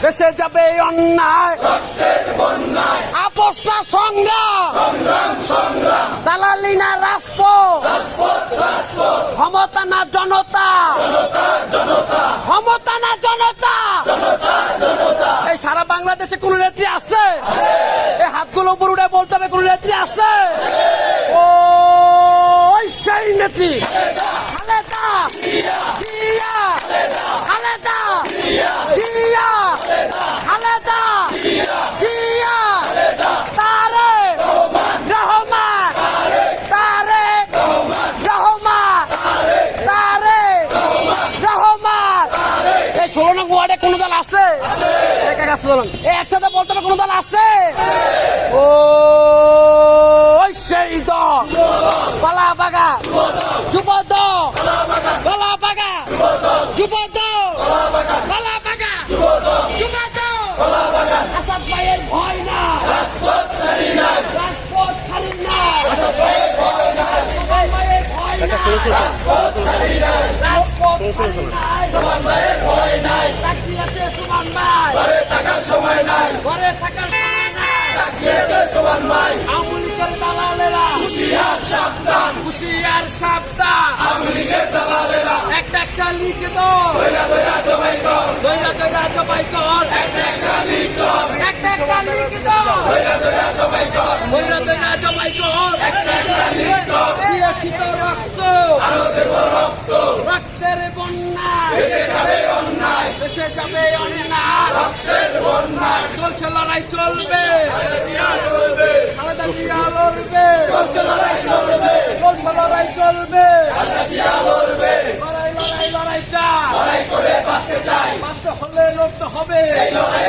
দেশে যাবে অন্যায়, আপোষটা সংগ্রাম, দালালি না রাজপথ, ক্ষমতা না জনতা, ক্ষমতা না জনতা। এই সারা বাংলাদেশে কোন নেত্রী আছে? এই হাতগুলো উপর উঠে বলতে হবে কোন নেত্রী আছে? ও সেই নেত্রী খালেদা জিয়া, খালেদা জিয়া, খালেদা জিয়া, তারেক রহমান, তারেক রহমান, তারেক রহমান। এই 16 নং ওয়ার্ডে কোন দল আছে? একসাথে বলতে হবে কোন দল আছে? ও সেই দল কলাবাগা যুবদল, কলাবাগা যুবদল, কলাবাগা যুবদল। আসাদ ভাইয়ের ভয় না, রাজপথ ছাড়ি না, রাজপথ ছাড়ি না, আসাদ ভাইয়ের ভয় না, সুমন ভাইয়ের ভয় না, রাজপথ ছাড়ি না, রাজপথ ছাড়ি না, সুমন ভাইয়ের ভয় নাই। চাকরি আছে সুমন ভাই, ঘরে থাকার সময় নাই, ঘরে থাকার সময় নাই, চাকরিতে সুমন ভাই। আওয়ামী লীগের দালালেরা হুঁশিয়ার সাবধান, হুঁশিয়ার সাবধান, আওয়ামী লীগের দালালেরা একটা একটা লিগ দল, দইরা দইরা জবাই কর, দইরা দইরা জবাই কর, একটা একটা লিগ দল, একটা একটা লিগ দল, দইরা দইরা জবাই কর, দইরা দইরা জবাই কর, একটা একটা লিগ দল। দিয়েছি তো রক্ত, আরো দেব রক্ত, রক্তের বন্যা, দেশে যাবে অন্যায়, দেশে যাবে অন্যায়, রক্তের বন্যায়। চলছে লড়াই চলবে, খালেদা জিয়া লড়বে, চলছে লড়াই চলবে, চলছে লড়াই চলবে, খালেদা জিয়া লড়বে। লড়াই লড়াই লড়াই চাই, লড়াই করে বাঁচতে চাই, বাঁচতে হলে লড়তে হবে,